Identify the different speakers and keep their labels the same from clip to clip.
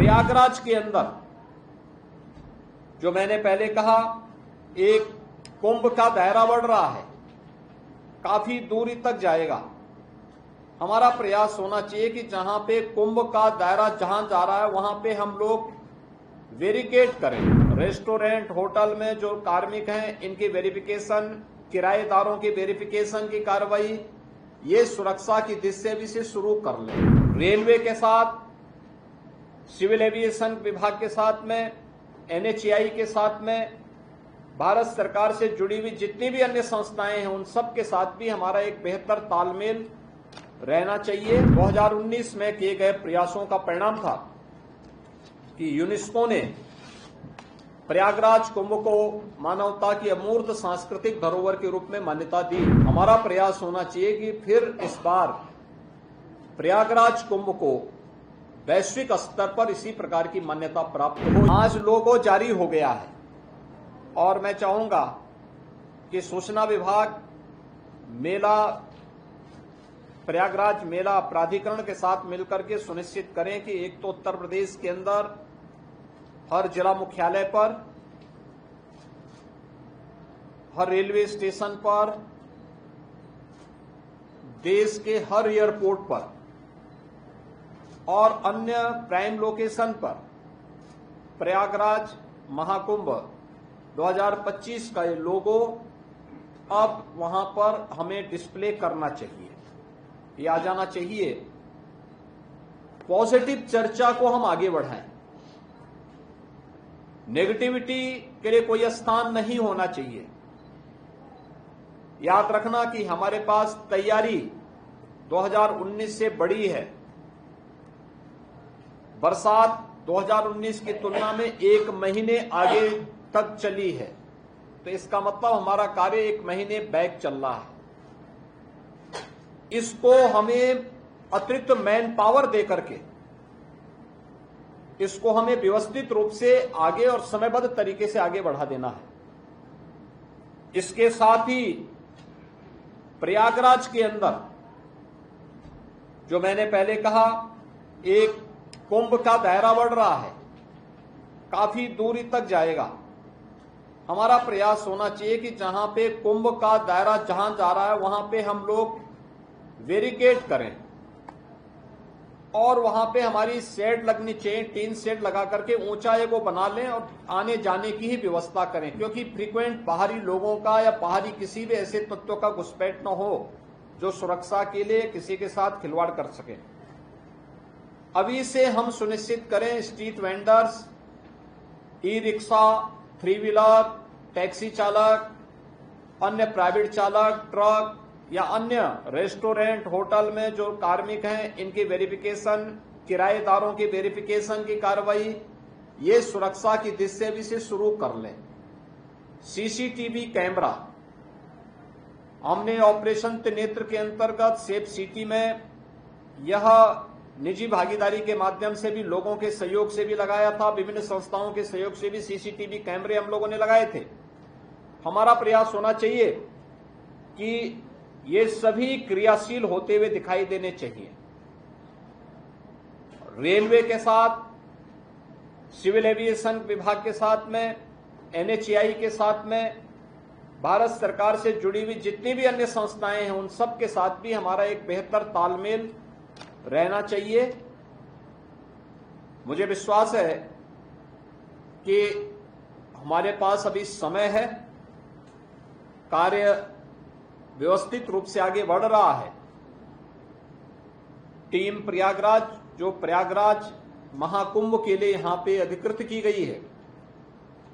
Speaker 1: प्रयागराज के अंदर जो मैंने पहले कहा, एक कुंभ का दायरा बढ़ रहा है, काफी दूरी तक जाएगा। हमारा प्रयास होना चाहिए कि जहां पे कुंभ का दायरा जहां जा रहा है वहां पे हम लोग वेरिकेड करें। रेस्टोरेंट, होटल में जो कार्मिक हैं इनकी वेरिफिकेशन, किराएदारों की वेरिफिकेशन की कार्रवाई ये सुरक्षा की दृष्टि से शुरू कर लें। रेलवे के साथ, सिविल एविएशन विभाग के साथ में, एनएचएआई के साथ में, भारत सरकार से जुड़ी हुई जितनी भी अन्य संस्थाएं हैं उन सब के साथ भी हमारा एक बेहतर तालमेल रहना चाहिए। 2019 में किए गए प्रयासों का परिणाम था कि यूनेस्को ने प्रयागराज कुंभ को मानवता की अमूर्त सांस्कृतिक धरोहर के रूप में मान्यता दी। हमारा प्रयास होना चाहिए कि फिर इस बार प्रयागराज कुंभ को वैश्विक स्तर पर इसी प्रकार की मान्यता प्राप्त हो। आज लोगो जारी हो गया है और मैं चाहूंगा कि सूचना विभाग मेला, प्रयागराज मेला प्राधिकरण के साथ मिलकर के सुनिश्चित करें कि एक तो उत्तर प्रदेश के अंदर हर जिला मुख्यालय पर, हर रेलवे स्टेशन पर, देश के हर एयरपोर्ट पर और अन्य प्राइम लोकेशन पर प्रयागराज महाकुंभ 2025 का ये लोगो अब वहां पर हमें डिस्प्ले करना चाहिए, ये आ जाना चाहिए। पॉजिटिव चर्चा को हम आगे बढ़ाएं, नेगेटिविटी के लिए कोई स्थान नहीं होना चाहिए। याद रखना कि हमारे पास तैयारी 2019 से बड़ी है। बरसात 2019 की तुलना में 1 महीने आगे तक चली है, तो इसका मतलब हमारा कार्य 1 महीने बैक चल रहा है। इसको हमें अतिरिक्त मैन पावर दे करके इसको हमें व्यवस्थित रूप से आगे और समयबद्ध तरीके से आगे बढ़ा देना है। इसके साथ ही प्रयागराज के अंदर जो मैंने पहले कहा, एक कुंभ का दायरा बढ़ रहा है, काफी दूरी तक जाएगा। हमारा प्रयास होना चाहिए कि जहां पे कुंभ का दायरा जहां जा रहा है वहां पे हम लोग वेरिकेड करें और वहां पे हमारी शेड लगनी चाहिए, टीन शेड लगा करके ऊंचाई को बना लें और आने जाने की ही व्यवस्था करें, क्योंकि फ्रीक्वेंट बाहरी लोगों का या बाहरी किसी भी ऐसे तत्वों का घुसपैठ न हो जो सुरक्षा के लिए किसी के साथ खिलवाड़ कर सके। अभी से हम सुनिश्चित करें street vendors, e rickshaw, 3 wheeler, taxi चालक, अन्य प्राइवेट चालक, ट्रक या अन्य रेस्टोरेंट, होटल में जो कार्मिक हैं इनकी वेरिफिकेशन, किराएदारों की वेरिफिकेशन की कार्रवाई ये सुरक्षा की दृष्टि से शुरू कर लें। सीसीटीवी कैमरा हमने ऑपरेशन त्रिनेत्र के अंतर्गत सेफ सिटी में यह निजी भागीदारी के माध्यम से भी, लोगों के सहयोग से भी लगाया था, विभिन्न संस्थाओं के सहयोग से भी सीसीटीवी कैमरे हम लोगों ने लगाए थे। हमारा प्रयास होना चाहिए कि ये सभी क्रियाशील होते हुए दिखाई देने चाहिए। रेलवे के साथ, सिविल एविएशन विभाग के साथ में, एनएचएआई के साथ में, भारत सरकार से जुड़ी हुई जितनी भी अन्य संस्थाएं हैं उन सब के साथ भी हमारा एक बेहतर तालमेल रहना चाहिए। मुझे विश्वास है कि हमारे पास अभी समय है, कार्य व्यवस्थित रूप से आगे बढ़ रहा है। टीम प्रयागराज जो प्रयागराज महाकुंभ के लिए यहां पे अधिकृत की गई है,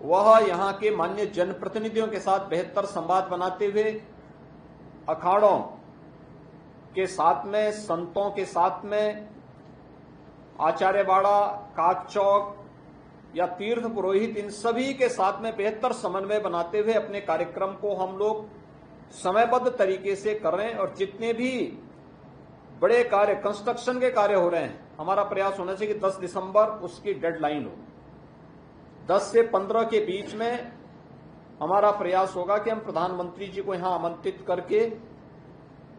Speaker 1: वह यहां के मान्य जनप्रतिनिधियों के साथ बेहतर संवाद बनाते हुए अखाड़ों के साथ में, संतों के साथ में, आचार्यवाड़ा, काकचौक या तीर्थ पुरोहित, इन सभी के साथ में बेहतर समन्वय बनाते हुए अपने कार्यक्रम को हम लोग समयबद्ध तरीके से कर रहे हैं। और जितने भी बड़े कार्य, कंस्ट्रक्शन के कार्य हो रहे हैं, हमारा प्रयास होना चाहिए कि 10 दिसंबर उसकी डेडलाइन हो। 10 से 15 के बीच में हमारा प्रयास होगा कि हम प्रधानमंत्री जी को यहां आमंत्रित करके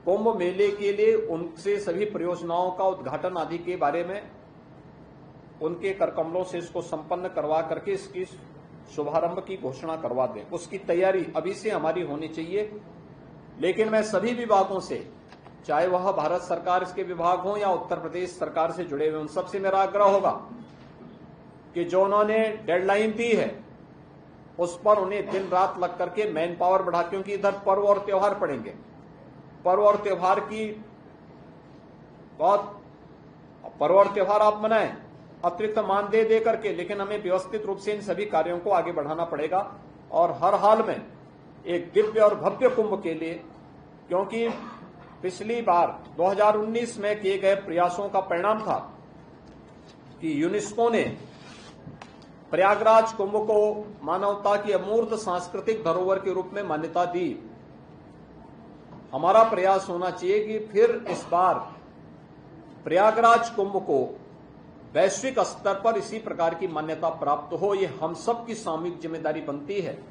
Speaker 1: कुंभ मेले के लिए उनसे सभी परियोजनाओं का उद्घाटन आदि के बारे में उनके करकमलों से इसको संपन्न करवा करके इसकी शुभारंभ की घोषणा करवा दें। उसकी तैयारी अभी से हमारी होनी चाहिए। लेकिन मैं सभी विभागों से, चाहे वह भारत सरकार के विभाग हो या उत्तर प्रदेश सरकार से जुड़े हुए, उन सबसे मेरा आग्रह होगा कि जो उन्होंने डेडलाइन दी है उस पर उन्हें दिन रात लग करके मैन पावर बढ़ा, क्योंकि इधर पर्व और त्योहार पड़ेंगे। पर्व और त्योहार की पर्व और त्योहार आप मनाएं अतिरिक्त मानदेय दे करके, लेकिन हमें व्यवस्थित रूप से इन सभी कार्यों को आगे बढ़ाना पड़ेगा और हर हाल में एक दिव्य और भव्य कुंभ के लिए, क्योंकि पिछली बार 2019 में किए गए प्रयासों का परिणाम था कि यूनेस्को ने प्रयागराज कुंभ को मानवता की अमूर्त सांस्कृतिक धरोहर के रूप में मान्यता दी। हमारा प्रयास होना चाहिए कि फिर इस बार प्रयागराज कुंभ को वैश्विक स्तर पर इसी प्रकार की मान्यता प्राप्त हो। ये हम सब की सामूहिक जिम्मेदारी बनती है।